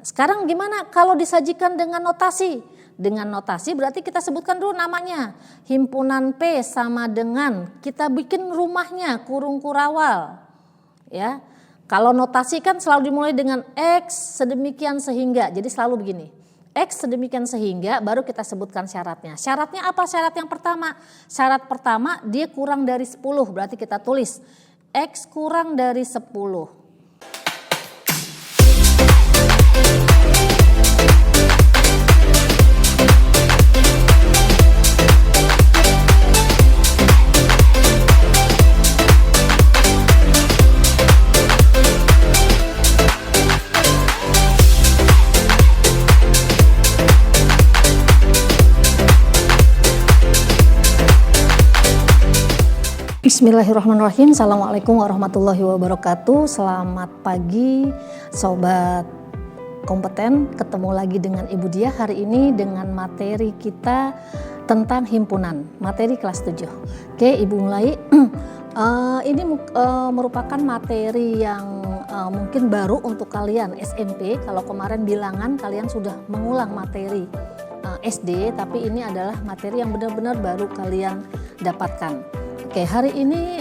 Sekarang gimana kalau disajikan dengan notasi? Dengan notasi berarti kita sebutkan dulu namanya. Himpunan P sama dengan, kita bikin rumahnya kurung kurawal. Ya. Kalau notasi kan selalu dimulai dengan X sedemikian sehingga. Jadi selalu begini. X sedemikian sehingga baru kita sebutkan syaratnya. Syaratnya apa? Syarat yang pertama. Syarat pertama dia kurang dari 10. Berarti kita tulis X kurang dari 10. Bismillahirrahmanirrahim. Assalamualaikum warahmatullahi wabarakatuh. Selamat pagi sobat kompeten. Ketemu lagi dengan Ibu Diah hari ini dengan materi kita tentang himpunan. Materi kelas 7. Oke, Ibu mulai. Ini merupakan materi yang mungkin baru untuk kalian SMP. Kalau kemarin bilangan kalian sudah mengulang materi SD, tapi ini adalah materi yang benar-benar baru kalian dapatkan. Oke, hari ini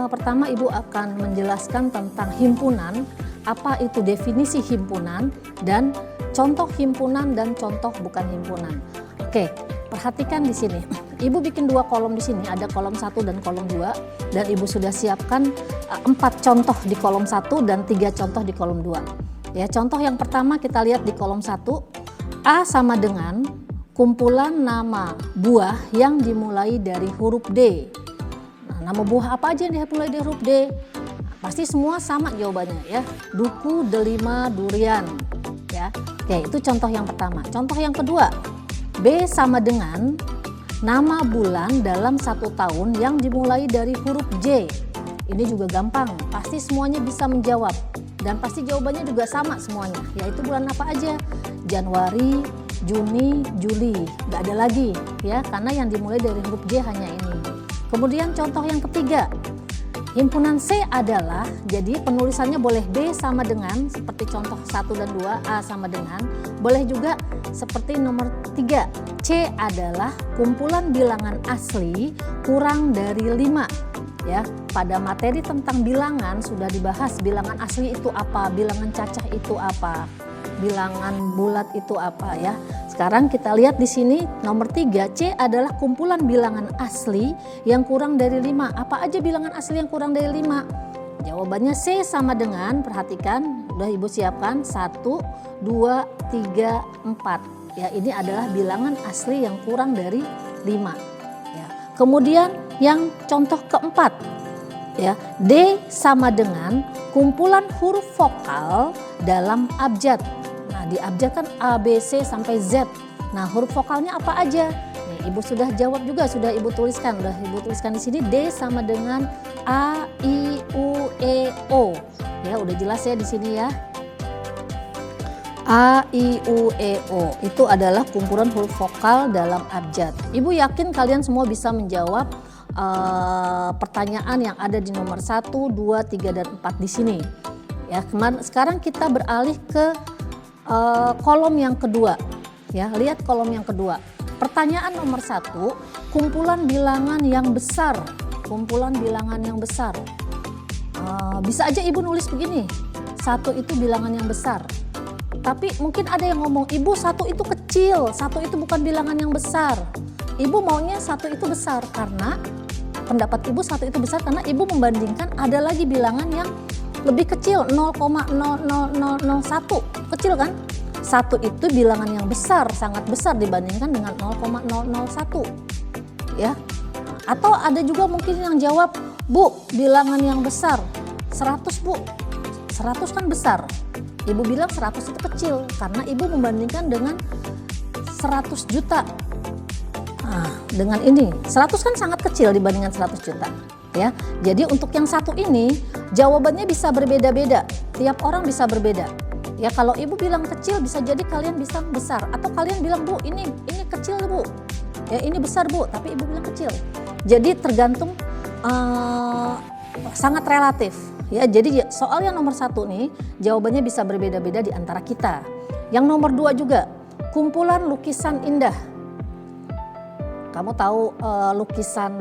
pertama Ibu akan menjelaskan tentang himpunan, apa itu definisi himpunan dan contoh himpunan dan contoh bukan himpunan. Oke, perhatikan di sini. Ibu bikin 2 kolom di sini, ada kolom 1 dan kolom 2 dan Ibu sudah siapkan 4 contoh di kolom 1 dan 3 contoh di kolom 2. Ya, contoh yang pertama kita lihat di kolom 1, A sama dengan kumpulan nama buah yang dimulai dari huruf D. Nama buah apa aja yang dimulai dari huruf D? Pasti semua sama jawabannya ya. Duku, delima, durian. Ya. Oke, itu contoh yang pertama. Contoh yang kedua, B sama dengan nama bulan dalam 1 tahun yang dimulai dari huruf J. Ini juga gampang, pasti semuanya bisa menjawab. Dan pasti jawabannya juga sama semuanya, yaitu bulan apa aja? Januari, Juni, Juli. Gak ada lagi ya, karena yang dimulai dari huruf J hanya ini. Kemudian contoh yang ketiga, himpunan C adalah, jadi penulisannya boleh B sama dengan, seperti contoh 1 dan 2, A sama dengan, boleh juga seperti nomor 3, C adalah kumpulan bilangan asli kurang dari 5. Ya, pada materi tentang bilangan sudah dibahas bilangan asli itu apa, bilangan cacah itu apa, bilangan bulat itu apa ya. Sekarang kita lihat di sini nomor 3, C adalah kumpulan bilangan asli yang kurang dari 5. Apa aja bilangan asli yang kurang dari 5? Jawabannya C sama dengan, perhatikan, udah Ibu siapkan 1, 2, 3, 4. Ya, ini adalah bilangan asli yang kurang dari 5. Ya. Kemudian yang contoh keempat, ya, D sama dengan kumpulan huruf vokal dalam abjad. Di abjad kan A, B, C sampai Z. Nah, huruf vokalnya apa aja? Nih, Ibu sudah jawab juga, sudah Ibu tuliskan. Udah Ibu tuliskan di sini D sama dengan A, I, U, E, O. Ya, udah jelas ya di sini ya. A, I, U, E, O. Itu adalah kumpulan huruf vokal dalam abjad. Ibu yakin kalian semua bisa menjawab pertanyaan yang ada di nomor 1, 2, 3, dan 4 di sini. Ya, sekarang kita beralih ke kolom yang kedua. Ya, lihat kolom yang kedua. Pertanyaan nomor 1, kumpulan bilangan yang besar. Kumpulan bilangan yang besar. Bisa aja Ibu nulis begini. 1 itu bilangan yang besar. Tapi mungkin ada yang ngomong, Ibu 1 itu kecil, 1 itu bukan bilangan yang besar. Ibu maunya 1 itu besar karena pendapat Ibu 1 itu besar karena Ibu membandingkan ada lagi bilangan yang lebih kecil, 0,00001, kecil kan? 1 itu bilangan yang besar, sangat besar dibandingkan dengan 0,001. Ya. Atau ada juga mungkin yang jawab, Bu, bilangan yang besar 100, Bu. 100 kan besar. Ibu bilang 100 itu kecil karena Ibu membandingkan dengan 100 juta. Nah, dengan ini 100 kan sangat kecil dibandingkan 100 juta. Ya, jadi untuk yang 1 ini jawabannya bisa berbeda-beda, tiap orang bisa berbeda. Ya, kalau Ibu bilang kecil bisa jadi kalian bisa besar, atau kalian bilang, Bu, ini kecil Bu, ya ini besar Bu, tapi Ibu bilang kecil. Jadi tergantung sangat relatif. Ya, jadi soal yang nomor 1 nih jawabannya bisa berbeda-beda di antara kita. Yang nomor 2 juga, kumpulan lukisan indah. Kamu tahu lukisan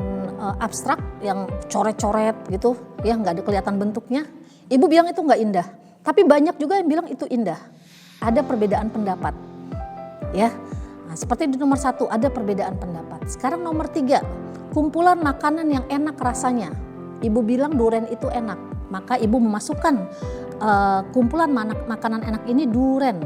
abstrak yang coret-coret gitu, ya nggak ada kelihatan bentuknya. Ibu bilang itu nggak indah, tapi banyak juga yang bilang itu indah. Ada perbedaan pendapat, ya. Nah, seperti di nomor 1 ada perbedaan pendapat. Sekarang nomor 3, kumpulan makanan yang enak rasanya. Ibu bilang durian itu enak, maka ibu memasukkan kumpulan makanan enak ini durian.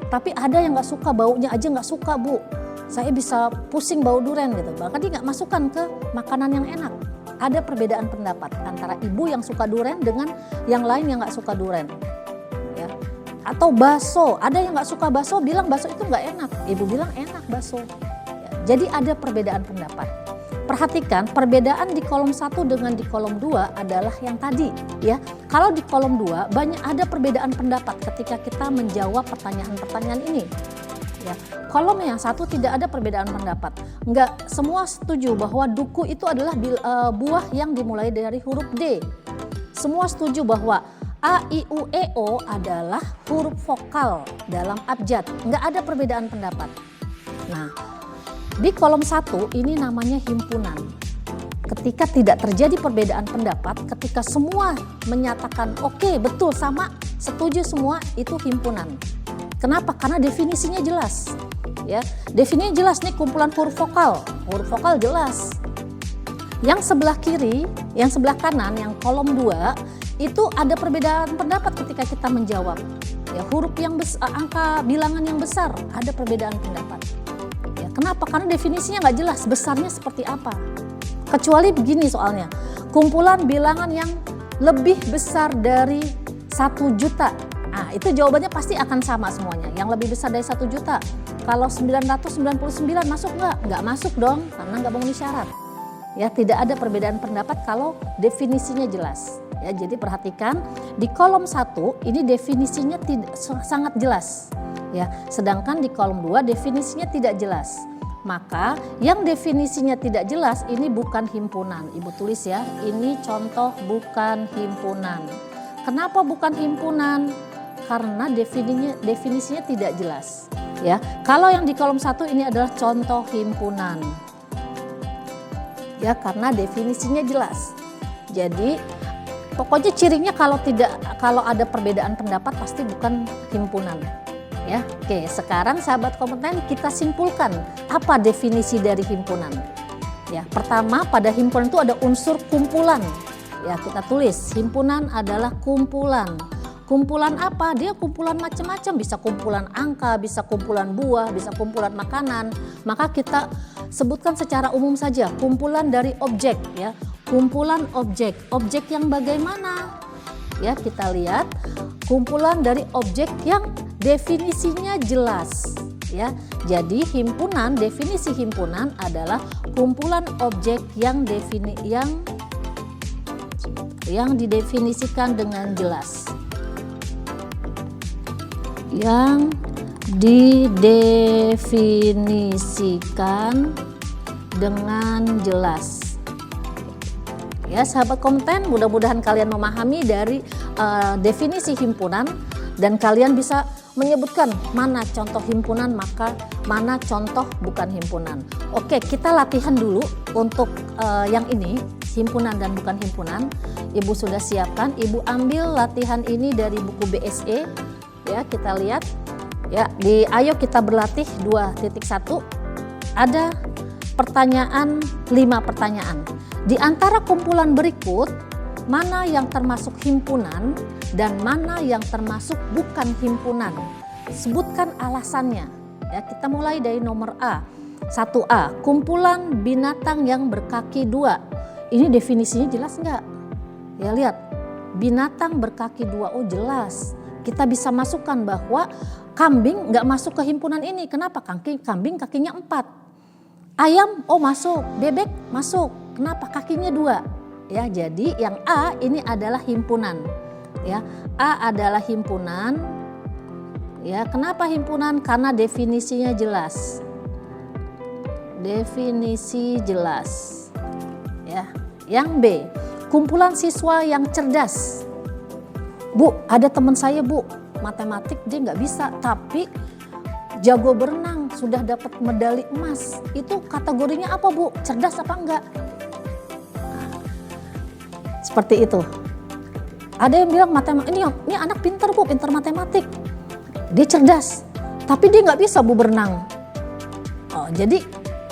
Tapi ada yang nggak suka, baunya aja nggak suka, Bu. Saya bisa pusing bau durian gitu. Bahkan dia nggak masukkan ke makanan yang enak. Ada perbedaan pendapat antara ibu yang suka durian dengan yang lain yang nggak suka durian. Ya. Atau bakso, ada yang nggak suka bakso bilang bakso itu nggak enak. Ibu bilang enak bakso. Ya. Jadi ada perbedaan pendapat. Perhatikan perbedaan di kolom 1 dengan di kolom 2 adalah yang tadi, ya. Kalau di kolom 2 banyak ada perbedaan pendapat ketika kita menjawab pertanyaan-pertanyaan ini. Ya, kolom yang 1 tidak ada perbedaan pendapat. Enggak semua setuju bahwa duku itu adalah buah yang dimulai dari huruf D. Semua setuju bahwa A, I, U, E, O adalah huruf vokal dalam abjad. Enggak ada perbedaan pendapat. Nah, di kolom 1 ini namanya himpunan. Ketika tidak terjadi perbedaan pendapat, ketika semua menyatakan oke, betul, sama, setuju semua, itu himpunan. Kenapa? Karena definisinya jelas. Ya, definisinya jelas nih kumpulan huruf vokal. Huruf vokal jelas. Yang sebelah kiri, yang sebelah kanan, yang kolom 2 itu ada perbedaan pendapat ketika kita menjawab. Ya, huruf yang angka bilangan yang besar ada perbedaan pendapat. Ya, kenapa? Karena definisinya nggak jelas besarnya seperti apa. Kecuali begini soalnya, kumpulan bilangan yang lebih besar dari 1 juta. Nah, itu jawabannya pasti akan sama semuanya. Yang lebih besar dari 1 juta. Kalau 999 masuk nggak? Nggak masuk dong, karena nggak memenuhi syarat. Ya, tidak ada perbedaan pendapat kalau definisinya jelas. Ya, jadi perhatikan di kolom 1 ini definisinya sangat jelas. Ya, sedangkan di kolom 2 definisinya tidak jelas. Maka yang definisinya tidak jelas ini bukan himpunan. Ibu tulis ya, ini contoh bukan himpunan. Kenapa bukan himpunan? Karena definisinya tidak jelas. Ya, kalau yang di kolom 1 ini adalah contoh himpunan. Ya, karena definisinya jelas. Jadi pokoknya cirinya kalau ada perbedaan pendapat pasti bukan himpunan. Ya, oke. Sekarang sahabat kompeten kita simpulkan apa definisi dari himpunan. Ya, pertama pada himpunan itu ada unsur kumpulan. Ya, kita tulis himpunan adalah kumpulan. Kumpulan apa? Dia kumpulan macam-macam, bisa kumpulan angka, bisa kumpulan buah, bisa kumpulan makanan. Maka kita sebutkan secara umum saja, kumpulan dari objek ya. Kumpulan objek. Objek yang bagaimana? Ya, kita lihat kumpulan dari objek yang definisinya jelas ya. Jadi himpunan, definisi himpunan adalah kumpulan objek yang didefinisikan dengan jelas. Yang didefinisikan dengan jelas. Ya, sahabat kompeten, mudah-mudahan kalian memahami dari definisi himpunan dan kalian bisa menyebutkan mana contoh himpunan, maka mana contoh bukan himpunan. Oke, kita latihan dulu untuk yang ini, himpunan dan bukan himpunan. Ibu sudah siapkan, Ibu ambil latihan ini dari buku BSE. Ya, kita lihat ya, ayo kita berlatih 2.1. Ada pertanyaan 5 pertanyaan. Di antara kumpulan berikut, mana yang termasuk himpunan dan mana yang termasuk bukan himpunan? Sebutkan alasannya. Ya, kita mulai dari nomor A. 1A, kumpulan binatang yang berkaki 2. Ini definisinya jelas nggak? Ya, lihat, binatang berkaki 2, oh jelas. Kita bisa masukkan bahwa kambing nggak masuk ke himpunan ini. Kenapa? Kambing kakinya 4. Ayam, oh masuk. Bebek masuk. Kenapa? Kakinya 2. Ya, jadi yang A ini adalah himpunan. Ya, A adalah himpunan. Ya, kenapa himpunan? Karena definisinya jelas. Definisi jelas. Ya, yang B, kumpulan siswa yang cerdas. Bu, ada teman saya Bu, matematik dia nggak bisa, tapi jago berenang, sudah dapat medali emas. Itu kategorinya apa Bu? Cerdas apa enggak? Nah, seperti itu. Ada yang bilang ini anak pintar Bu, pintar matematik. Dia cerdas, tapi dia nggak bisa Bu berenang. Oh, jadi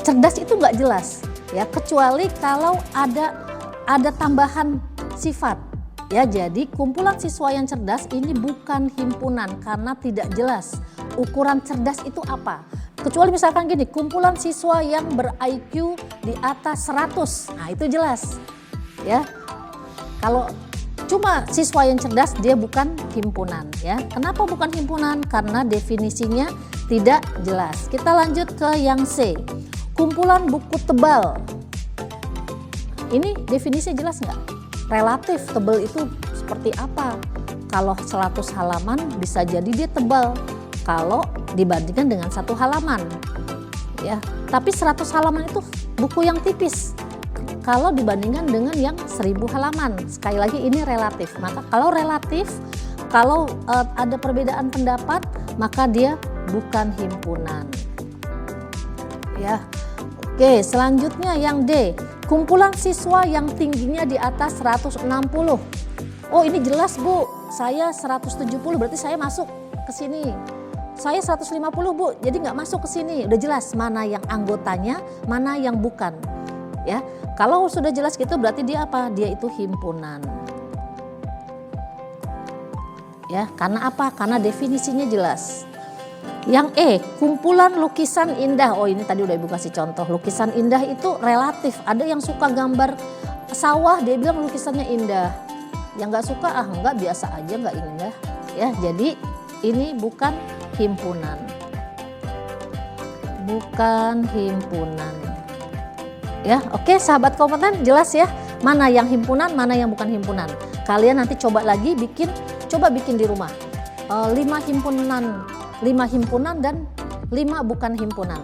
cerdas itu nggak jelas ya, kecuali kalau ada tambahan sifat. Ya, jadi kumpulan siswa yang cerdas ini bukan himpunan karena tidak jelas ukuran cerdas itu apa. Kecuali misalkan gini, kumpulan siswa yang ber-IQ di atas 100. Nah, itu jelas. Ya. Kalau cuma siswa yang cerdas dia bukan himpunan ya. Kenapa bukan himpunan? Karena definisinya tidak jelas. Kita lanjut ke yang C. Kumpulan buku tebal. Ini definisinya jelas nggak? Relatif tebal itu seperti apa? Kalau 100 halaman bisa jadi dia tebal kalau dibandingkan dengan 1 halaman. Ya, tapi 100 halaman itu buku yang tipis kalau dibandingkan dengan yang 1000 halaman. Sekali lagi ini relatif. Maka kalau relatif, kalau ada perbedaan pendapat, maka dia bukan himpunan. Ya. Oke, selanjutnya yang D. Kumpulan siswa yang tingginya di atas 160. Oh, ini jelas Bu, saya 170 berarti saya masuk ke sini. Saya 150 Bu, jadi nggak masuk ke sini. Udah jelas mana yang anggotanya, mana yang bukan. Ya, kalau sudah jelas gitu berarti dia apa? Dia itu himpunan. Ya, karena apa? Karena definisinya jelas. Yang E, kumpulan lukisan indah. Oh, ini tadi udah Ibu kasih contoh. Lukisan indah itu relatif. Ada yang suka gambar sawah, dia bilang lukisannya indah. Yang nggak suka, nggak, biasa aja, nggak indah. Ya, jadi ini bukan himpunan. Bukan himpunan. Ya, oke sahabat kompeten, jelas ya mana yang himpunan, mana yang bukan himpunan. Kalian nanti coba lagi bikin di rumah. 5 himpunan dan 5 bukan himpunan.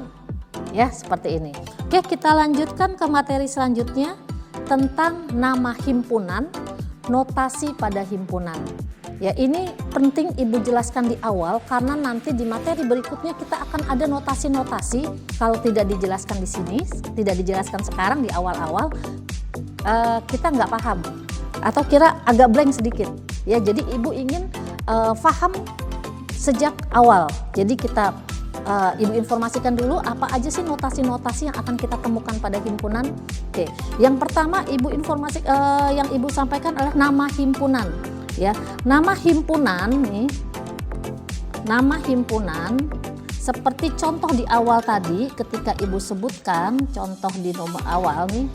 Ya, seperti ini. Oke, kita lanjutkan ke materi selanjutnya tentang nama himpunan, notasi pada himpunan. Ya, ini penting Ibu jelaskan di awal karena nanti di materi berikutnya kita akan ada notasi-notasi. Kalau tidak dijelaskan di sini, tidak dijelaskan sekarang di awal-awal, kita nggak paham atau kira agak blank sedikit. Ya, jadi Ibu ingin paham sejak awal. Jadi kita Ibu informasikan dulu apa aja sih notasi-notasi yang akan kita temukan pada himpunan. Oke, yang pertama yang Ibu sampaikan adalah nama himpunan. Ya, nama himpunan nih, nama himpunan seperti contoh di awal tadi ketika Ibu sebutkan contoh di nomor awal nih.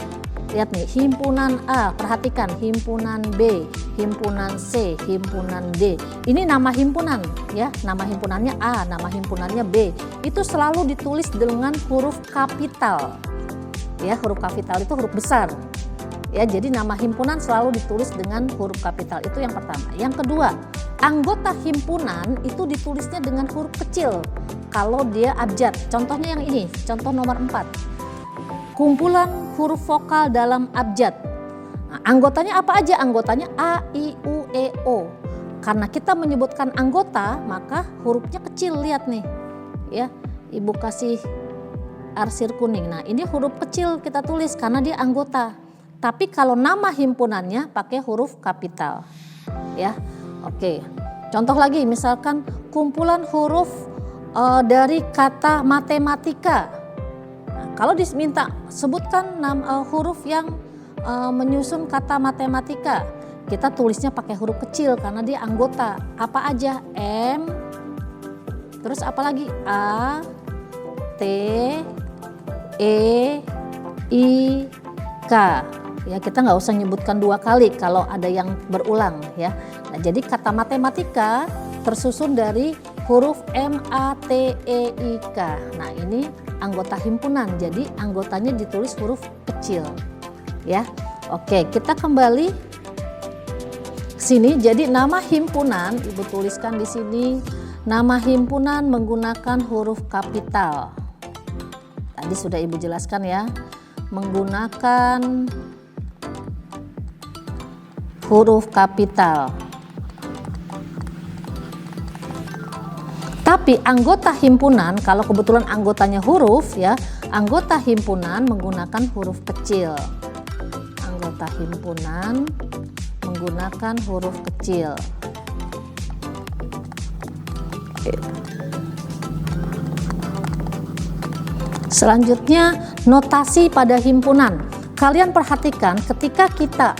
Lihat nih, himpunan A, perhatikan himpunan B, himpunan C, himpunan D. Ini nama himpunan ya, nama himpunannya A, nama himpunannya B. Itu selalu ditulis dengan huruf kapital. Ya, huruf kapital itu huruf besar. Ya, jadi nama himpunan selalu ditulis dengan huruf kapital. Itu yang pertama. Yang kedua, anggota himpunan itu ditulisnya dengan huruf kecil kalau dia abjad. Contohnya yang ini, contoh nomor 4. Kumpulan huruf vokal dalam abjad. Nah, anggotanya apa aja? Anggotanya A, I, U, E, O. Karena kita menyebutkan anggota, maka hurufnya kecil. Lihat nih, ya, Ibu kasih arsir kuning. Nah, ini huruf kecil kita tulis karena dia anggota. Tapi kalau nama himpunannya pakai huruf kapital. Ya, oke. Contoh lagi, misalkan kumpulan huruf dari kata matematika. Kalau diminta sebutkan huruf yang menyusun kata matematika, kita tulisnya pakai huruf kecil karena dia anggota. Apa aja? M, terus apa lagi? A, T, E, I, K. Ya, kita nggak usah nyebutkan 2 kali kalau ada yang berulang ya. Nah, jadi kata matematika tersusun dari huruf M, A, T, E, I, K. Nah, ini anggota himpunan, jadi anggotanya ditulis huruf kecil ya. Oke, kita kembali ke sini. Jadi nama himpunan Ibu tuliskan di sini, nama himpunan menggunakan huruf kapital. Tadi sudah Ibu jelaskan ya, menggunakan huruf kapital. Tapi anggota himpunan, kalau kebetulan anggotanya huruf ya, anggota himpunan menggunakan huruf kecil. Anggota himpunan menggunakan huruf kecil. Selanjutnya, notasi pada himpunan. Kalian perhatikan ketika kita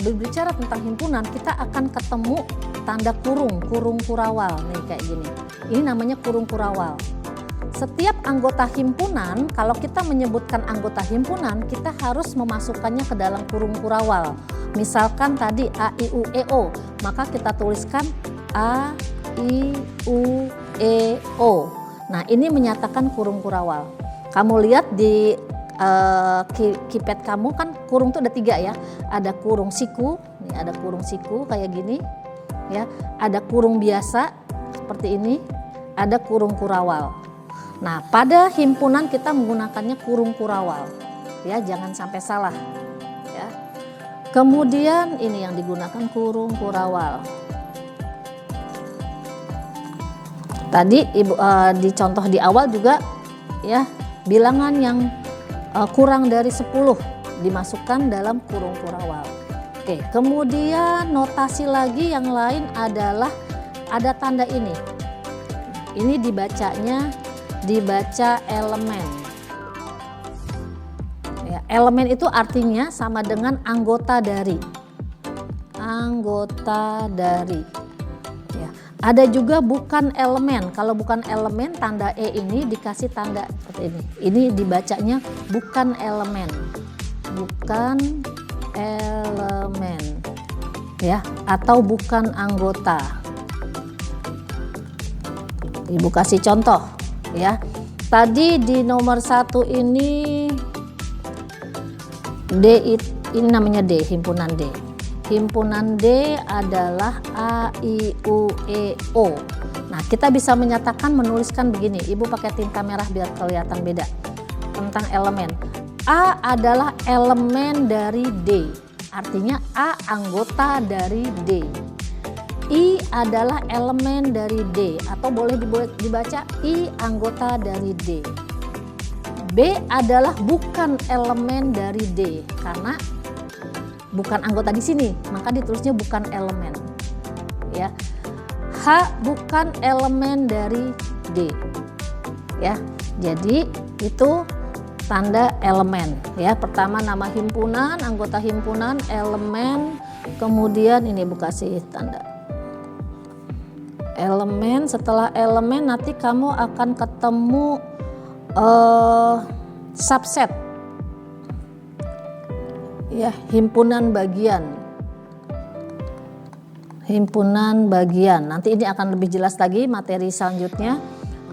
berbicara tentang himpunan, kita akan ketemu tanda kurung kurawal nih kayak gini. Ini namanya kurung kurawal. Setiap anggota himpunan, kalau kita menyebutkan anggota himpunan, kita harus memasukkannya ke dalam kurung kurawal. Misalkan tadi A, I, U, E, O, maka kita tuliskan A, I, U, E, O. Nah, ini menyatakan kurung kurawal. Kamu lihat di keypad kamu kan kurung itu ada 3 ya. Ada kurung siku, nih ada kurung siku kayak gini, ya. Ada kurung biasa seperti ini, ada kurung kurawal. Nah, pada himpunan kita menggunakannya kurung kurawal, ya, jangan sampai salah, ya. Kemudian ini yang digunakan kurung kurawal. Tadi di contoh di awal juga, ya, bilangan yang kurang dari 10 dimasukkan dalam kurung kurawal. Oke, kemudian notasi lagi yang lain adalah ada tanda ini. Ini dibaca elemen. Ya, elemen itu artinya sama dengan anggota dari. Anggota dari. Ya, ada juga bukan elemen. Kalau bukan elemen, tanda E ini dikasih tanda seperti ini. Ini dibacanya bukan elemen. Bukan elemen. Ya, atau bukan anggota. Ibu kasih contoh, ya. Tadi di nomor 1 ini D, ini namanya D, himpunan D. Himpunan D adalah A, I, U, E, O. Nah, kita bisa menyatakan, menuliskan begini. Ibu pakai tinta merah biar kelihatan beda tentang elemen. A adalah elemen dari D. Artinya A anggota dari D. I adalah elemen dari D, atau boleh dibaca I anggota dari D. B adalah bukan elemen dari D karena bukan anggota di sini, maka ditulisnya bukan elemen. Ya. H bukan elemen dari D. Ya. Jadi itu tanda elemen, ya. Pertama nama himpunan, anggota himpunan, elemen, kemudian ini Ibu kasih tanda elemen. Setelah elemen nanti kamu akan ketemu subset, ya, himpunan bagian. Himpunan bagian. Nanti ini akan lebih jelas lagi materi selanjutnya.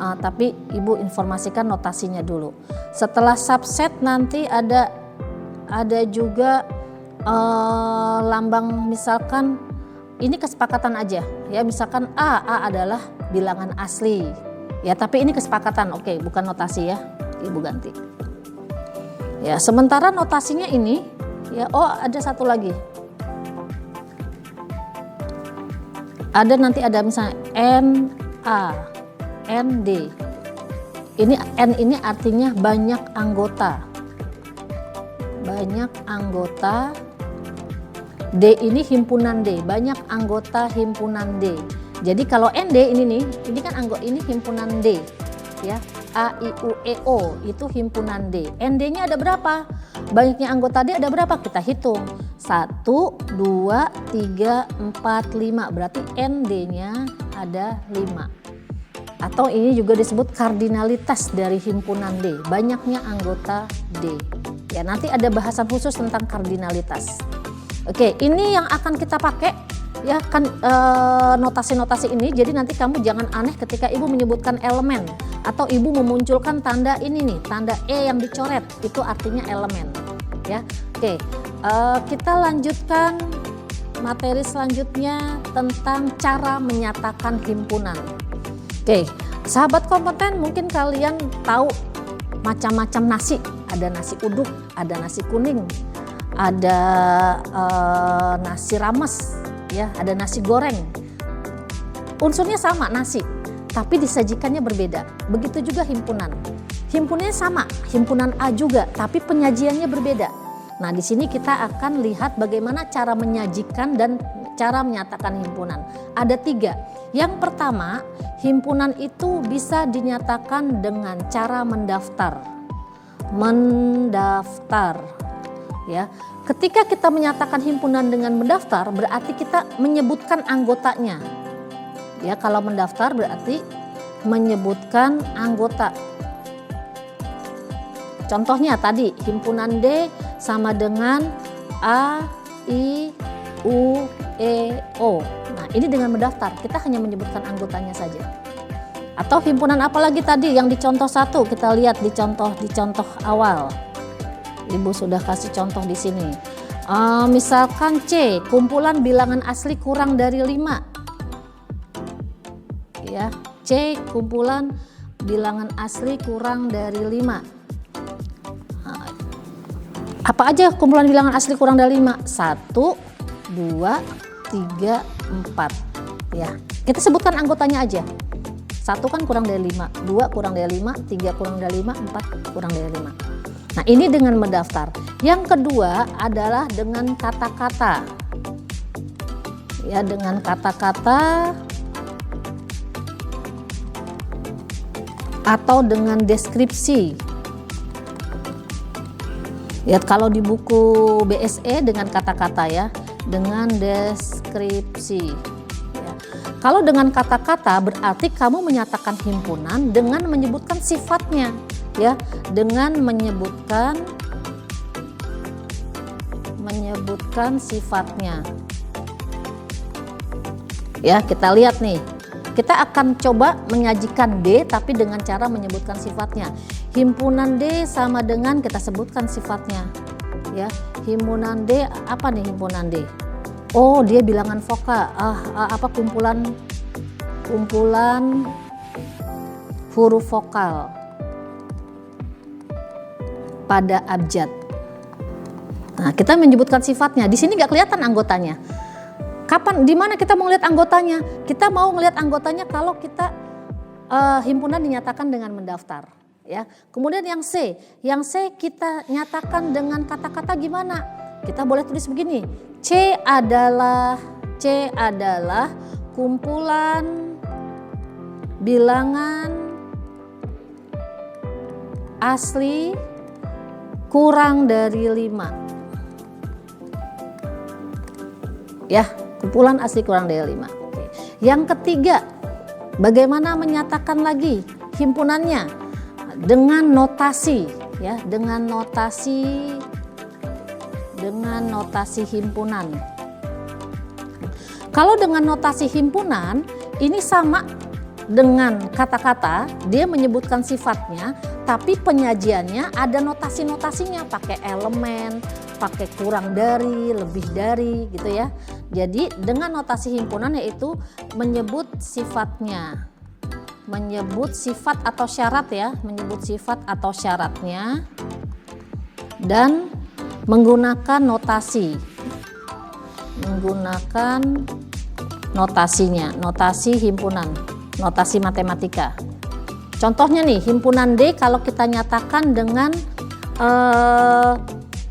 Tapi Ibu informasikan notasinya dulu. Setelah subset nanti ada juga lambang, misalkan ini kesepakatan aja, ya, misalkan A adalah bilangan asli, ya, tapi ini kesepakatan, oke, bukan notasi ya, Ibu ganti. Ya, sementara notasinya ini, ya, ada satu lagi. Nanti ada misalnya NA, ND. Ini N ini artinya banyak anggota. Banyak anggota. D ini himpunan D, banyak anggota himpunan D. Jadi kalau ND ini kan ini himpunan D, ya. A, I, U, E, O itu himpunan D. ND-nya ada berapa? Banyaknya anggota D ada berapa? Kita hitung. 1, 2, 3, 4, 5. Berarti ND-nya ada 5. Atau ini juga disebut kardinalitas dari himpunan D, banyaknya anggota D. Ya, nanti ada bahasan khusus tentang kardinalitas. Oke, ini yang akan kita pakai, ya kan, notasi-notasi ini. Jadi nanti kamu jangan aneh ketika Ibu menyebutkan elemen atau Ibu memunculkan tanda ini nih, tanda E yang dicoret, itu artinya elemen, ya. Oke, kita lanjutkan materi selanjutnya tentang cara menyatakan himpunan. Oke, sahabat kompeten, mungkin kalian tahu macam-macam nasi. Ada nasi uduk, ada nasi kuning, ada nasi rames, ya, ada nasi goreng. unsurnya sama, nasi, tapi disajikannya berbeda. Begitu juga himpunan. Himpunannya sama, himpunan A juga, tapi penyajiannya berbeda. Nah, di sini kita akan lihat bagaimana cara menyajikan dan cara menyatakan himpunan. Ada 3. Yang pertama, himpunan itu bisa dinyatakan dengan cara mendaftar. Mendaftar, ya. Ketika kita menyatakan himpunan dengan mendaftar, berarti kita menyebutkan anggotanya. Ya, kalau mendaftar berarti menyebutkan anggota. Contohnya tadi, himpunan D sama dengan A, I, U, E, O. Nah, ini dengan mendaftar, kita hanya menyebutkan anggotanya saja. Atau himpunan apa lagi tadi yang di contoh 1, kita lihat di contoh awal. Ibu sudah kasih contoh di sini. Misalkan C, kumpulan bilangan asli kurang dari 5. Ya, C, kumpulan bilangan asli kurang dari 5. Nah, apa aja kumpulan bilangan asli kurang dari 5? 1, 2, 3, 4. Ya, kita sebutkan anggotanya aja. 1 kan kurang dari 5, 2 kurang dari 5, 3 kurang dari 5, 4 kurang dari 5. Nah, ini dengan mendaftar. Yang kedua adalah dengan kata-kata. Ya, dengan kata-kata atau dengan deskripsi. Ya, kalau di buku BSE dengan kata-kata ya, dengan deskripsi. Ya. Kalau dengan kata-kata berarti kamu menyatakan himpunan dengan menyebutkan sifatnya, ya, dengan menyebutkan sifatnya. Ya, kita lihat nih. Kita akan coba menyajikan D tapi dengan cara menyebutkan sifatnya. Himpunan D sama dengan kita sebutkan sifatnya. Ya, himpunan D apa nih himpunan D? Oh, dia bilangan vokal. Apa kumpulan huruf vokal pada abjad. Nah, kita menyebutkan sifatnya. Di sini nggak kelihatan anggotanya. Kapan, di mana kita mau lihat anggotanya? Kita mau ngelihat anggotanya kalau kita himpunan dinyatakan dengan mendaftar, ya. Kemudian yang C kita nyatakan dengan kata-kata gimana? Kita boleh tulis begini. C adalah kumpulan bilangan asli kurang dari 5. Ya, kumpulan asli kurang dari 5. Oke. Yang ketiga, bagaimana menyatakan lagi himpunannya? Dengan notasi, ya, dengan notasi himpunan. Kalau dengan notasi himpunan, ini sama dengan kata-kata, dia menyebutkan sifatnya, tapi penyajiannya ada notasi-notasinya, pakai elemen, pakai kurang dari, lebih dari, gitu ya. Jadi dengan notasi himpunan yaitu menyebut sifatnya, menyebut sifat atau syarat ya, menyebut sifat atau syaratnya, dan menggunakan notasi, menggunakan notasinya, notasi himpunan, notasi matematika. Contohnya nih, himpunan D kalau kita nyatakan dengan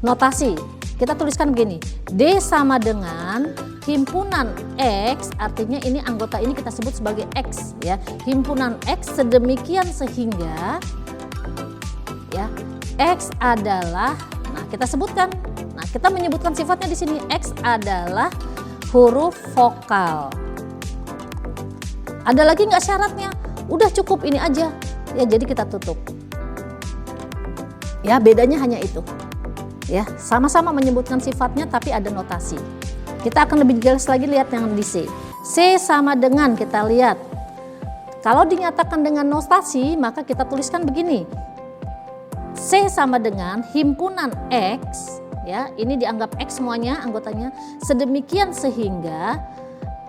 notasi, kita tuliskan begini, D sama dengan himpunan X, artinya ini anggota ini kita sebut sebagai X ya, himpunan X sedemikian sehingga ya X adalah, nah kita sebutkan, nah kita menyebutkan sifatnya di sini, X adalah huruf vokal. Ada lagi nggak syaratnya? Udah cukup ini aja ya, jadi kita tutup. Ya, bedanya hanya itu. Ya, sama-sama menyebutkan sifatnya tapi ada notasi. Kita akan lebih jelas lagi lihat yang di C. C sama dengan, kita lihat. Kalau dinyatakan dengan notasi, maka kita tuliskan begini. C sama dengan himpunan X, ya, ini dianggap X semuanya anggotanya, sedemikian sehingga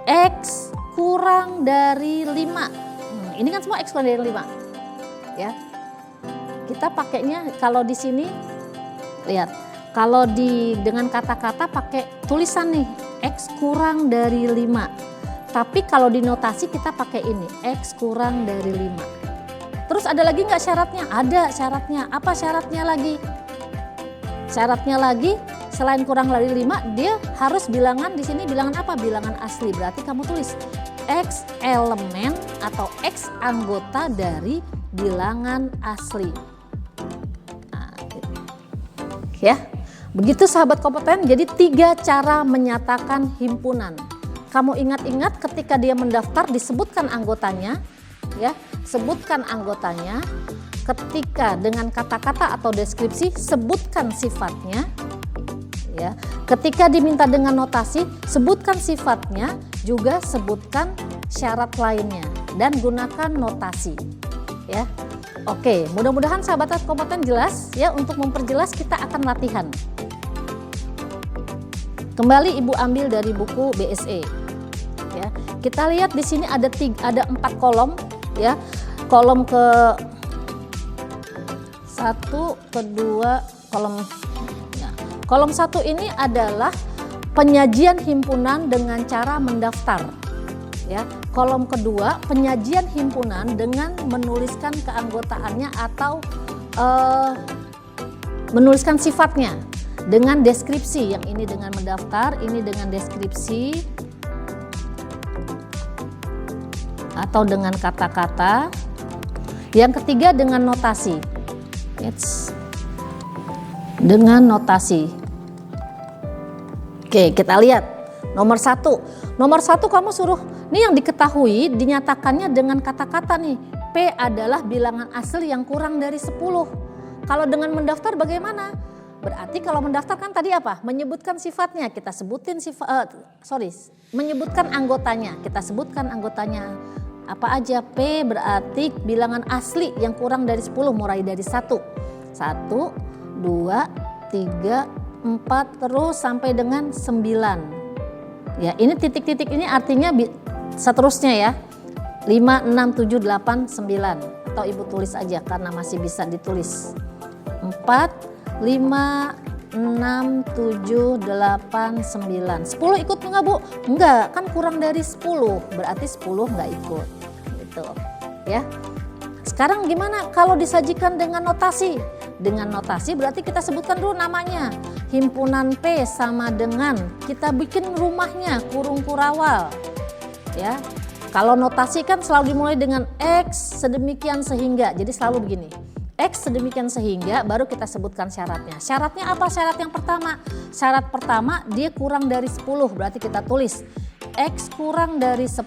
X kurang dari 5. Ini kan semua X kurang dari 5. Ya. Kita pakainya kalau di sini lihat, kalau dengan kata-kata pakai tulisan nih, X kurang dari 5. Tapi kalau di notasi kita pakai ini, X kurang dari 5. Terus ada lagi nggak syaratnya? Ada syaratnya. Apa syaratnya lagi? Syaratnya lagi selain kurang dari 5, dia harus bilangan, di sini bilangan apa? Bilangan asli. Berarti kamu tulis X elemen atau X anggota dari bilangan asli. Nah, gitu. Ya. Begitu sahabat kompeten, jadi 3 cara menyatakan himpunan. Kamu ingat-ingat ketika dia mendaftar disebutkan anggotanya, ya, sebutkan anggotanya. Ketika dengan kata-kata atau deskripsi sebutkan sifatnya, ya. Ketika diminta dengan notasi sebutkan sifatnya, juga sebutkan syarat lainnya dan gunakan notasi, ya. Oke, mudah-mudahan sahabat kompeten jelas ya. Untuk memperjelas kita akan latihan. Kembali Ibu ambil dari buku BSE. Ya, kita lihat di sini ada 4 kolom, ya. Kolom ke 1, kedua, kolom 1 ini adalah penyajian himpunan dengan cara mendaftar. Ya, kolom kedua penyajian himpunan dengan menuliskan keanggotaannya atau menuliskan sifatnya dengan deskripsi. Yang ini dengan mendaftar, ini dengan deskripsi atau dengan kata-kata. Yang ketiga dengan notasi. Dengan notasi. Oke, kita lihat nomor 1. Nomor 1 kamu suruh, ini yang diketahui dinyatakannya dengan kata-kata nih. P adalah bilangan asli yang kurang dari 10. Kalau dengan mendaftar bagaimana? Berarti kalau mendaftar kan tadi apa? Menyebutkan sifatnya, kita sebutin menyebutkan anggotanya, kita sebutkan anggotanya. Apa aja? P berarti bilangan asli yang kurang dari 10, mulai dari 1. 1, 2, 3, 4, terus sampai dengan 9. Ya, ini titik-titik ini artinya seterusnya ya. 5, 6, 7, 8, 9. Atau Ibu tulis aja karena masih bisa ditulis. 4, 5, 6, 7, 8, 9. 10 ikut enggak Bu? Enggak, kan kurang dari 10. Berarti 10 enggak ikut. Gitu. Ya. Sekarang gimana kalau disajikan dengan notasi? Dengan notasi berarti kita sebutkan dulu namanya. Himpunan P sama dengan, kita bikin rumahnya kurung kurawal. Ya. Kalau notasi kan selalu dimulai dengan X sedemikian sehingga. Jadi selalu begini. X sedemikian sehingga baru kita sebutkan syaratnya. Syaratnya apa? Syarat yang pertama. Syarat pertama dia kurang dari 10, berarti kita tulis X kurang dari 10.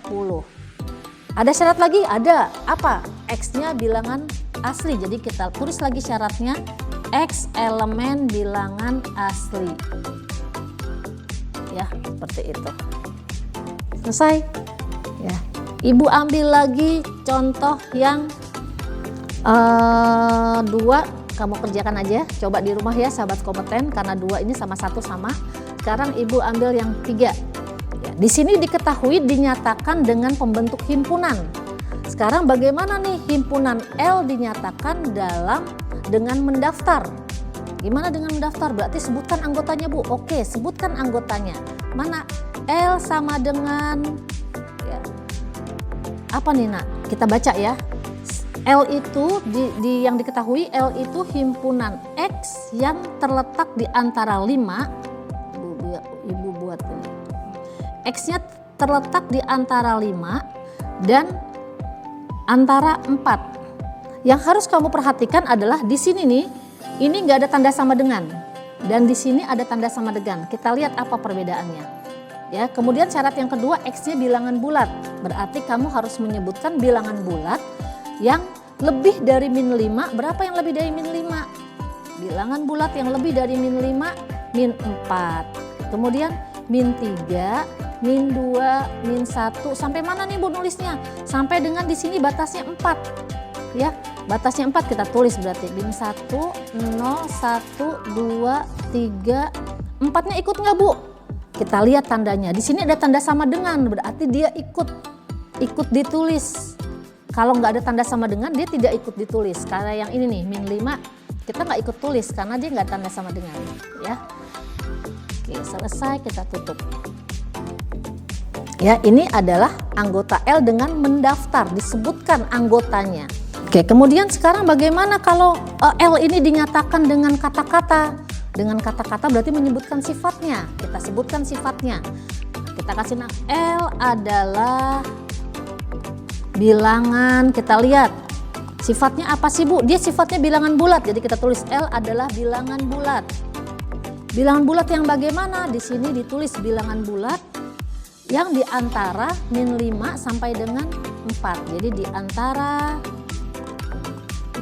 Ada syarat lagi? Ada. Apa? X-nya bilangan asli. Jadi kita tulis lagi syaratnya X elemen bilangan asli. Ya, seperti itu. Selesai? Ya. Ibu ambil lagi contoh yang 2, kamu kerjakan aja, coba di rumah ya sahabat kompeten, karena 2 ini sama 1 sama. Sekarang Ibu ambil yang 3. Ya, di sini diketahui dinyatakan dengan pembentuk himpunan. Sekarang bagaimana nih himpunan L dinyatakan dengan mendaftar? Gimana dengan mendaftar? Berarti sebutkan anggotanya Bu. Oke, sebutkan anggotanya. Mana? L sama dengan ya, apa nih Nak? Kita baca ya. L itu yang diketahui L itu himpunan X yang terletak di antara 5. Ibu buat ini. X-nya terletak di antara 5 dan antara 4. Yang harus kamu perhatikan adalah di sini nih, ini nggak ada tanda sama dengan, dan di sini ada tanda sama dengan. Kita lihat apa perbedaannya. Ya, kemudian syarat yang kedua, X-nya bilangan bulat. Berarti kamu harus menyebutkan bilangan bulat yang lebih dari min 5. Berapa yang lebih dari min 5? Bilangan bulat yang lebih dari min 5, min 4. Kemudian min 3, min 2, min 1. Sampai mana nih Bu nulisnya? Sampai dengan di sini batasnya 4. Ya, batasnya 4 kita tulis berarti min 1, 0, 1, 2, 3. 4-nya ikut nggak Bu? Kita lihat tandanya. Di sini ada tanda sama dengan, berarti dia ikut ditulis. Kalau nggak ada tanda sama dengan, dia tidak ikut ditulis. Karena yang ini nih, min 5, kita nggak ikut tulis karena dia nggak tanda sama dengan. Ya. Oke, selesai, kita tutup. Ya, ini adalah anggota L dengan mendaftar, disebutkan anggotanya. Oke, kemudian sekarang bagaimana kalau L ini dinyatakan dengan kata-kata? Dengan kata-kata berarti menyebutkan sifatnya. Kita sebutkan sifatnya. Kita kasih nama L adalah bilangan. Kita lihat sifatnya apa sih Bu? Dia sifatnya bilangan bulat. Jadi kita tulis L adalah bilangan bulat. Bilangan bulat yang bagaimana? Di sini ditulis bilangan bulat yang diantara min 5 sampai dengan 4. Jadi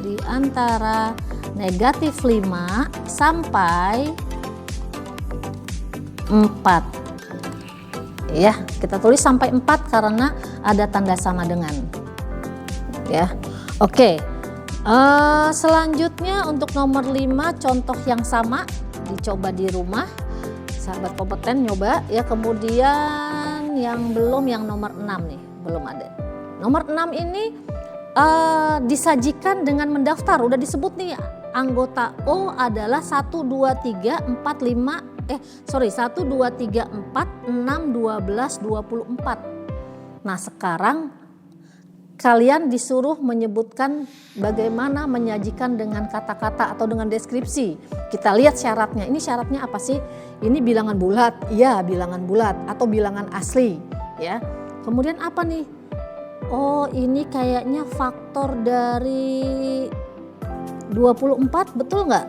diantara negatif 5 sampai 4. Ya, kita tulis sampai 4 karena ada tanda sama dengan. Ya, oke. Selanjutnya untuk nomor 5 contoh yang sama dicoba di rumah. Sahabat kompeten nyoba ya. Kemudian yang belum, yang nomor 6 nih, belum ada. Nomor 6 ini disajikan dengan mendaftar, udah disebut nih anggota O adalah 1, 2, 3, 4, 5, 1, 2, 3, 4, 6, 12, 24. Nah sekarang kalian disuruh menyebutkan bagaimana menyajikan dengan kata-kata atau dengan deskripsi. Kita lihat syaratnya. Ini syaratnya apa sih? Ini bilangan bulat, iya bilangan bulat atau bilangan asli, ya. Kemudian apa nih? Oh, ini kayaknya faktor dari 24, betul nggak?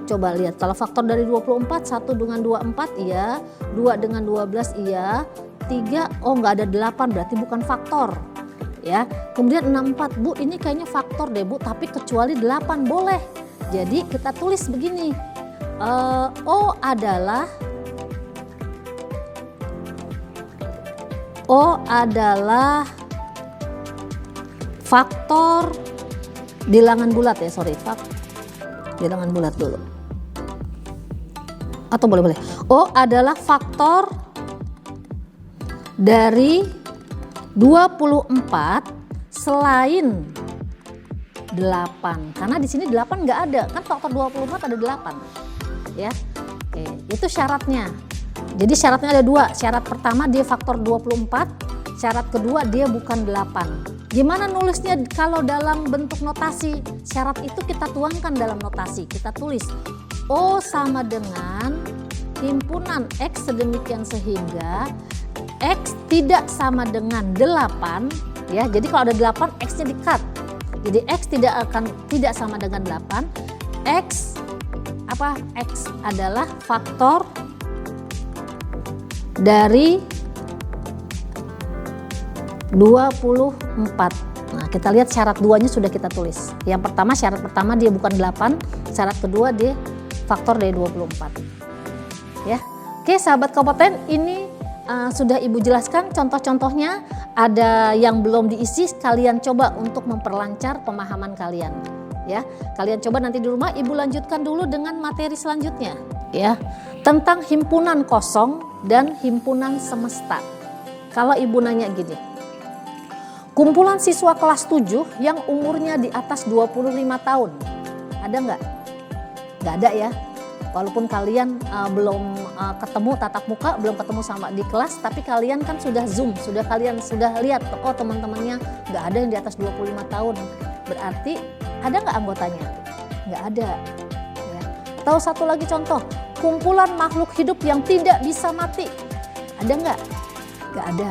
Coba lihat. Kalau faktor dari 24, 1 dengan 24 iya, 2 dengan 12 iya, 3 oh nggak ada 8 berarti bukan faktor. Ya, kemudian 64, Bu ini kayaknya faktor deh Bu, tapi kecuali 8 boleh. Jadi kita tulis begini, O adalah faktor bilangan bulat ya, bilangan bulat dulu. Atau boleh. O adalah faktor dari 24 selain 8. Karena di sini 8 nggak ada, kan faktor 24 ada 8. Ya. Oke, itu syaratnya. Jadi syaratnya ada 2. Syarat pertama dia faktor 24, syarat kedua dia bukan 8. Gimana nulisnya kalau dalam bentuk notasi? Syarat itu kita tuangkan dalam notasi. Kita tulis O sama dengan himpunan X sedemikian sehingga X tidak sama dengan 8, ya. Jadi kalau ada 8, X-nya di-cut. Jadi X tidak sama dengan 8. X adalah faktor dari 24. Nah, kita lihat syarat 2-nya sudah kita tulis. Yang pertama, syarat pertama dia bukan 8, syarat kedua dia faktor dari 24. Ya. Oke, sahabat kompeten, ini sudah Ibu jelaskan contoh-contohnya. Ada yang belum diisi, kalian coba untuk memperlancar pemahaman kalian. Ya, kalian coba nanti di rumah. Ibu lanjutkan dulu dengan materi selanjutnya. Ya, tentang himpunan kosong dan himpunan semesta. Kalau Ibu nanya gini, kumpulan siswa kelas 7 yang umurnya di atas 25 tahun, ada nggak? Nggak ada ya. Walaupun kalian belum ketemu tatap muka, belum ketemu sama di kelas, tapi kalian kan sudah Zoom, kalian sudah lihat, oh teman-temannya nggak ada yang di atas 25 tahun. Berarti ada nggak anggotanya? Nggak ada. Ya. Tahu satu lagi contoh, kumpulan makhluk hidup yang tidak bisa mati. Ada nggak? Nggak ada.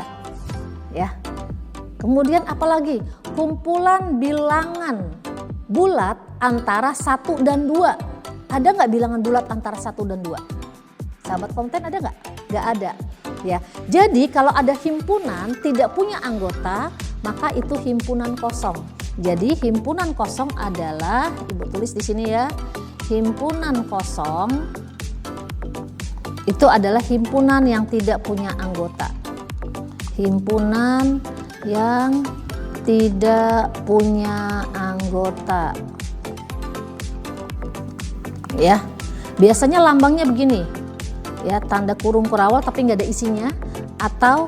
Ya. Kemudian apalagi? Kumpulan bilangan bulat antara 1 dan 2. Ada nggak bilangan bulat antara 1 dan 2? Sahabat kompeten ada nggak? Nggak ada. Ya. Jadi kalau ada himpunan tidak punya anggota, maka itu himpunan kosong. Jadi himpunan kosong adalah, Ibu tulis di sini ya, himpunan kosong itu adalah himpunan yang tidak punya anggota. Himpunan yang tidak punya anggota. Ya, biasanya lambangnya begini, ya, tanda kurung kurawal tapi nggak ada isinya, atau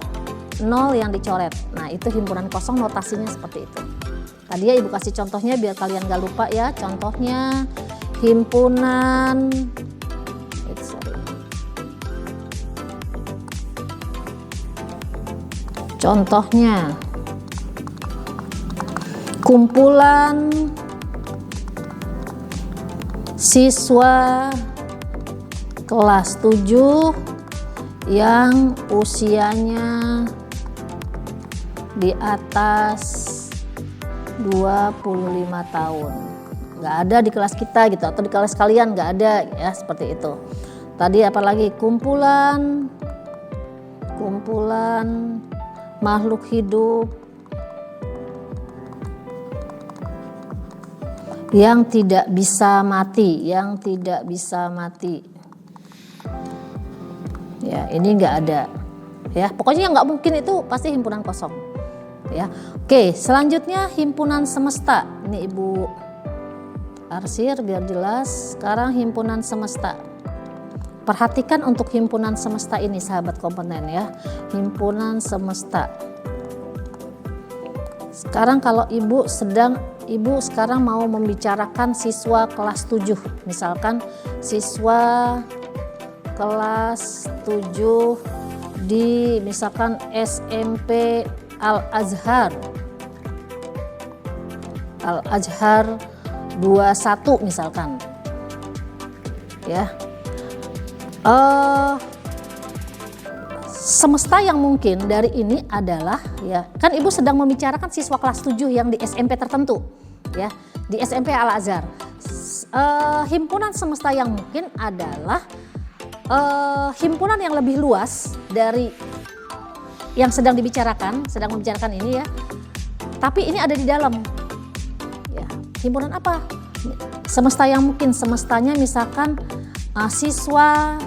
0 yang dicoret. Nah, itu himpunan kosong, notasinya seperti itu. Tadi ya Ibu kasih contohnya biar kalian nggak lupa ya. Contohnya himpunan Contohnya, kumpulan siswa kelas 7 yang usianya di atas 25 tahun. Nggak ada di kelas kita gitu, atau di kelas kalian nggak ada ya, seperti itu. Tadi apalagi kumpulan makhluk hidup yang tidak bisa mati, ya ini nggak ada ya, pokoknya yang nggak mungkin itu pasti himpunan kosong ya. Oke, selanjutnya himpunan semesta. Ini Ibu arsir biar jelas. Sekarang himpunan semesta. Perhatikan untuk himpunan semesta ini sahabat kompeten ya, himpunan semesta. Sekarang kalau Ibu sekarang mau membicarakan siswa kelas 7, misalkan siswa kelas 7 di misalkan SMP Al-Azhar 21 misalkan ya. Semesta yang mungkin dari ini adalah ya, kan Ibu sedang membicarakan siswa kelas 7 yang di SMP tertentu ya, di SMP Al-Azhar. Himpunan semesta yang mungkin adalah himpunan yang lebih luas dari yang sedang membicarakan ini ya. Tapi ini ada di dalam ya. Himpunan apa? Semesta yang mungkin, semestanya misalkan siswa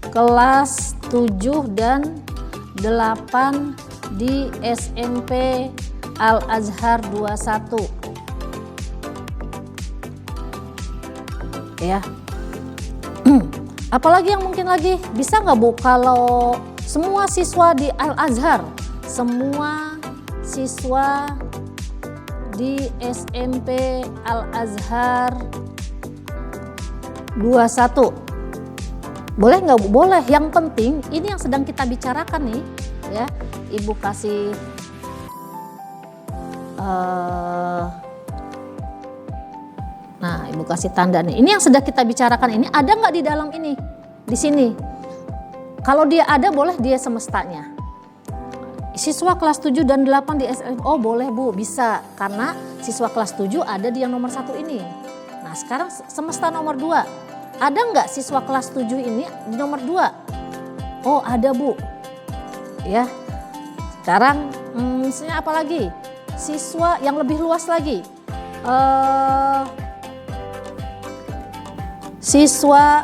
kelas 7 dan 8 di SMP Al-Azhar 21 ya. Apalagi yang mungkin lagi, bisa nggak Bu kalau semua siswa di Al-Azhar, semua siswa di SMP Al-Azhar 21. Boleh nggak Bu? Boleh. Yang penting ini yang sedang kita bicarakan nih ya. Ibu kasih Ibu kasih tanda nih. Ini yang sedang kita bicarakan ini ada nggak di dalam ini? Di sini. Kalau dia ada, boleh dia semestanya. Siswa kelas 7 dan 8 di SMP. Oh boleh Bu, bisa. Karena siswa kelas 7 ada di yang nomor 1 ini. Nah sekarang semesta nomor 2. Ada nggak siswa kelas 7 ini di nomor 2? Oh ada Bu. Ya. Sekarang misalnya apa lagi? Siswa yang lebih luas lagi. Siswa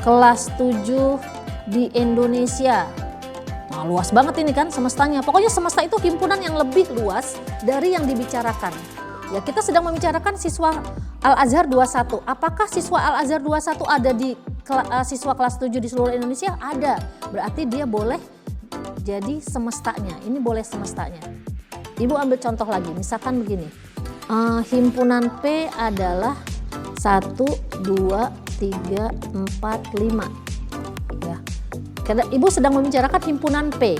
kelas 7 di Indonesia. Nah, luas banget ini kan semestanya. Pokoknya semesta itu himpunan yang lebih luas dari yang dibicarakan. Ya, kita sedang membicarakan siswa Al-Azhar 21. Apakah siswa Al-Azhar 21 ada di siswa kelas 7 di seluruh Indonesia? Ada. Berarti dia boleh jadi semestanya. Ini boleh semestanya. Ibu ambil contoh lagi. Misalkan begini. Himpunan P adalah 1, 2, 3, 4, 5. Ya. Karena Ibu sedang membicarakan himpunan P.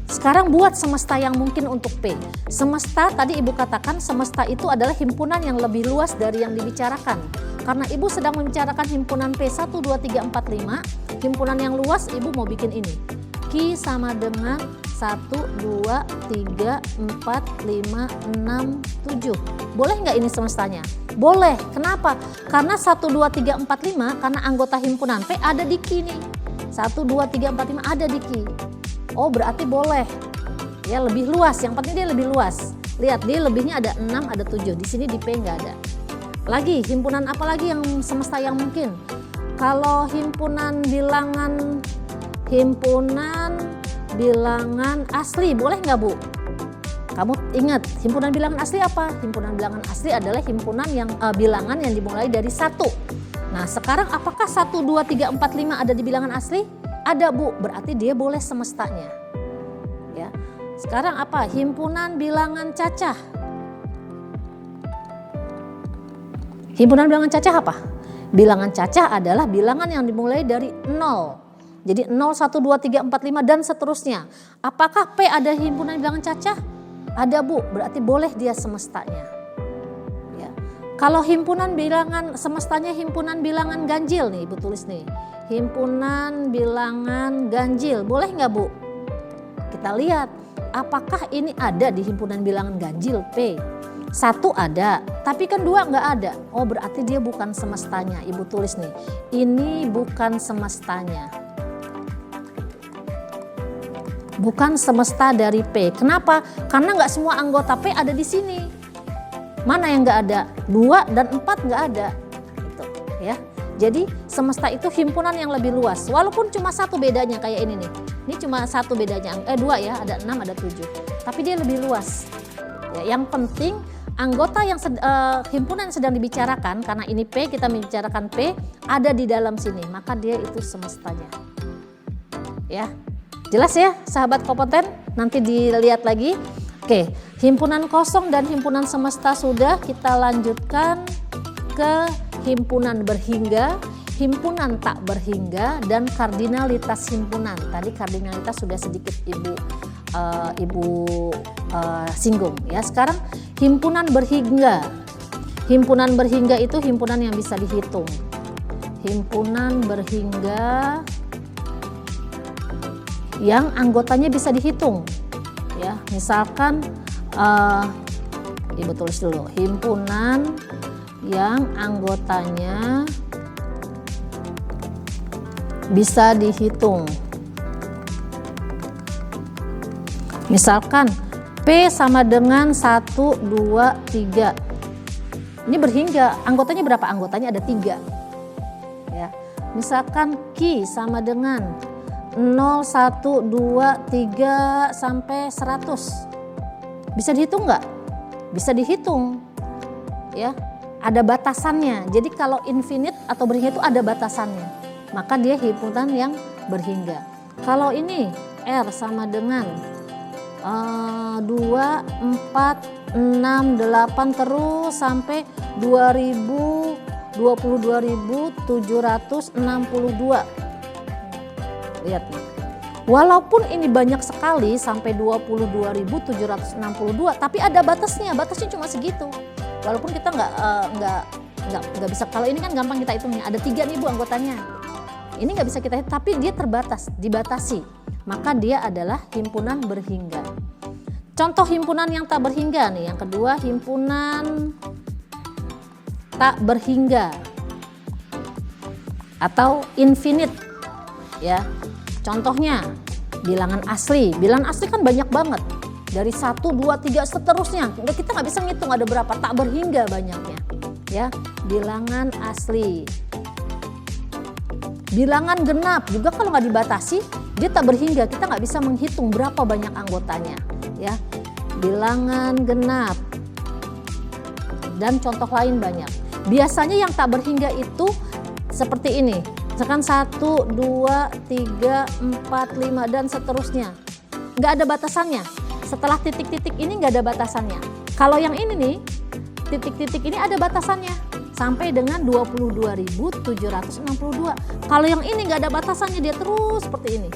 Sekarang buat semesta yang mungkin untuk P. Semesta tadi Ibu katakan semesta itu adalah himpunan yang lebih luas dari yang dibicarakan. Karena Ibu sedang membicarakan himpunan P 1, 2, 3, 4, 5. Himpunan yang luas Ibu mau bikin ini. Q sama dengan 1, 2, 3, 4, 5, 6, 7. Boleh nggak ini semestanya? Boleh. Kenapa? Karena 1, 2, 3, 4, 5 karena anggota himpunan P ada di Q nih. 1, 2, 3, 4, 5 ada di Q. Oh berarti boleh. Ya lebih luas, yang penting dia lebih luas. Lihat dia lebihnya ada 6, ada 7. Di sini di P nggak ada. Lagi himpunan apa lagi yang semesta yang mungkin? Kalau himpunan bilangan asli boleh nggak Bu? Kamu ingat himpunan bilangan asli apa? Himpunan bilangan asli adalah himpunan yang bilangan yang dimulai dari 1. Nah sekarang apakah 1, 2, 3, 4, 5 ada di bilangan asli? Ada Bu, berarti dia boleh semestanya. Ya. Sekarang apa? Himpunan bilangan cacah. Himpunan bilangan cacah apa? Bilangan cacah adalah bilangan yang dimulai dari 0. Jadi 0, 1, 2, 3, 4, 5 dan seterusnya. Apakah P ada himpunan bilangan cacah? Ada Bu, berarti boleh dia semestanya. Ya. Kalau himpunan bilangan semestanya himpunan bilangan ganjil nih Ibu tulis nih. Himpunan bilangan ganjil, boleh nggak Bu? Kita lihat apakah ini ada di himpunan bilangan ganjil P. 1 ada, tapi kan 2 nggak ada. Oh berarti dia bukan semestanya. Ibu tulis nih, ini bukan semestanya. Bukan semesta dari P. Kenapa? Karena nggak semua anggota P ada di sini. Mana yang nggak ada? 2 dan 4 nggak ada. Gitu, ya. Jadi semesta itu himpunan yang lebih luas. Walaupun cuma 1 bedanya kayak ini nih. Ini cuma 1 bedanya. 2 ya, ada 6, ada 7. Tapi dia lebih luas. Ya, yang penting anggota yang himpunan yang sedang dibicarakan, karena ini P, kita membicarakan P, ada di dalam sini, maka dia itu semestanya. Ya, jelas ya sahabat kompeten? Nanti dilihat lagi. Oke, himpunan kosong dan himpunan semesta sudah. Kita lanjutkan ke himpunan berhingga, himpunan tak berhingga, dan kardinalitas himpunan. Tadi kardinalitas sudah sedikit Ibu singgung ya. Sekarang himpunan berhingga. Himpunan berhingga itu himpunan yang bisa dihitung. Himpunan berhingga yang anggotanya bisa dihitung. Ya, misalkan Ibu tulis dulu, himpunan yang anggotanya bisa dihitung. Misalkan P sama dengan 1, 2, 3. Ini berhingga, anggotanya berapa? Anggotanya ada 3. Ya. Misalkan Q sama dengan 0, 1, 2, 3 sampai 100. Bisa dihitung nggak? Bisa dihitung. Ya, ada batasannya. Jadi kalau infinite atau berhingga itu ada batasannya. Maka dia himpunan yang berhingga. Kalau ini R sama dengan 2, 4, 6, 8 terus sampai 22.762. Lihat nih. Walaupun ini banyak sekali sampai 22.762, tapi ada batasnya. Batasnya cuma segitu. Walaupun kita nggak bisa. Kalau ini kan gampang kita hitungnya. Ada 3 nih Bu anggotanya. Ini nggak bisa kita hitung, tapi dia terbatas, dibatasi. Maka dia adalah himpunan berhingga. Contoh himpunan yang tak berhingga nih. Yang kedua, himpunan tak berhingga atau infinite. Ya. Contohnya bilangan asli. Bilangan asli kan banyak banget. Dari 1, 2, 3 seterusnya. Kita nggak bisa ngitung ada berapa. Tak berhingga banyaknya. Ya, bilangan asli. Bilangan genap juga kalau nggak dibatasi, dia tak berhingga. Kita nggak bisa menghitung berapa banyak anggotanya. Ya, bilangan genap. Dan contoh lain banyak. Biasanya yang tak berhingga itu seperti ini. Misalkan 1, 2, 3, 4, 5 dan seterusnya. Nggak ada batasannya. Setelah titik-titik ini nggak ada batasannya. Kalau yang ini nih, titik-titik ini ada batasannya. Sampai dengan 22.762. Kalau yang ini nggak ada batasannya, dia terus seperti ini.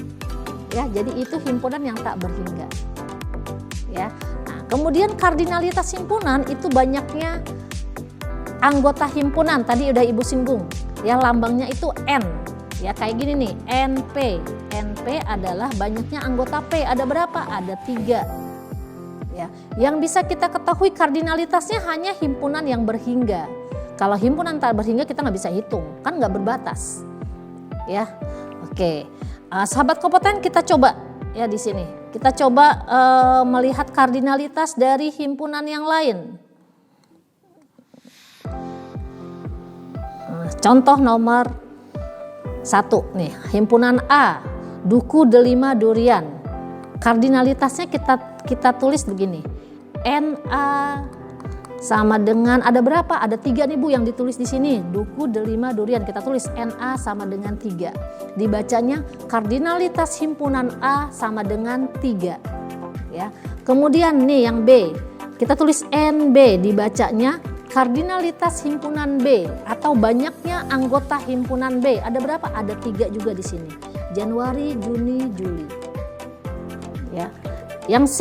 Ya, jadi itu himpunan yang tak berhingga. Ya. Nah, kemudian kardinalitas himpunan itu banyaknya anggota himpunan. Tadi udah Ibu singgung. Ya, lambangnya itu N. Ya, kayak gini nih, NP. NP adalah banyaknya anggota P. Ada berapa? Ada 3. Ya, yang bisa kita ketahui kardinalitasnya hanya himpunan yang berhingga. Kalau himpunan tak berhingga kita nggak bisa hitung, kan nggak berbatas. Ya, oke. Sahabat kompeten, kita coba ya di sini. Kita coba melihat kardinalitas dari himpunan yang lain. Contoh nomor 1 nih, himpunan A, Duku Delima Durian. Kardinalitasnya kita tulis begini. NA sama dengan ada berapa? Ada 3 nih Bu yang ditulis di sini. Duku Delima Durian. Kita tulis NA sama dengan 3. Dibacanya kardinalitas himpunan A sama dengan 3. Ya. Kemudian nih yang B. Kita tulis NB, dibacanya kardinalitas himpunan B atau banyaknya anggota himpunan B. Ada berapa? Ada 3 juga di sini. Januari, Juni, Juli. Ya. Yang C,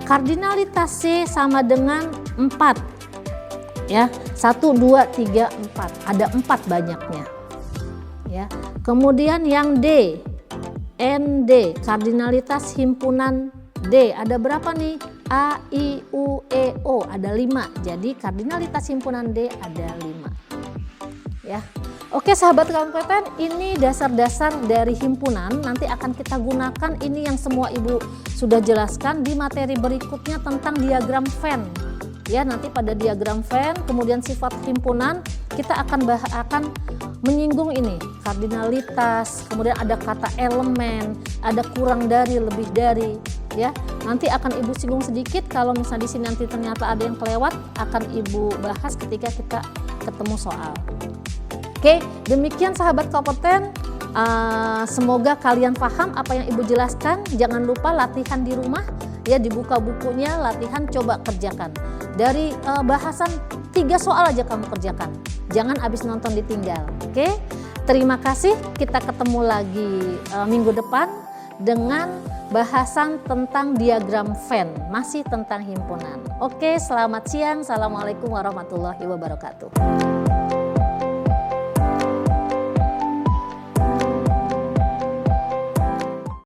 kardinalitas C sama dengan 4. Ya, 1, 2, 3, 4. Ada 4 banyaknya. Ya. Kemudian yang D, ND, kardinalitas himpunan D. Ada berapa nih? A, I, U, E, O. Ada 5. Jadi kardinalitas himpunan D ada 5. Ya. Oke sahabat kompeten, ini dasar-dasar dari himpunan. Nanti akan kita gunakan ini yang semua ibu sudah jelaskan di materi berikutnya tentang diagram Venn. Ya, nanti pada diagram Venn, kemudian sifat himpunan, kita akan menyinggung ini kardinalitas, kemudian ada kata elemen, ada kurang dari, lebih dari. Ya, nanti akan ibu singgung sedikit. Kalau misalnya di sini nanti ternyata ada yang kelewat, akan ibu bahas ketika kita ketemu soal. Oke, demikian sahabat kompeten. Semoga kalian paham apa yang ibu jelaskan. Jangan lupa latihan di rumah, ya, dibuka bukunya, latihan, coba kerjakan. Dari bahasan 3 soal aja kamu kerjakan. Jangan habis nonton ditinggal. Oke, terima kasih. Kita ketemu lagi minggu depan dengan bahasan tentang diagram Venn, masih tentang himpunan. Oke, selamat siang. Assalamualaikum warahmatullahi wabarakatuh.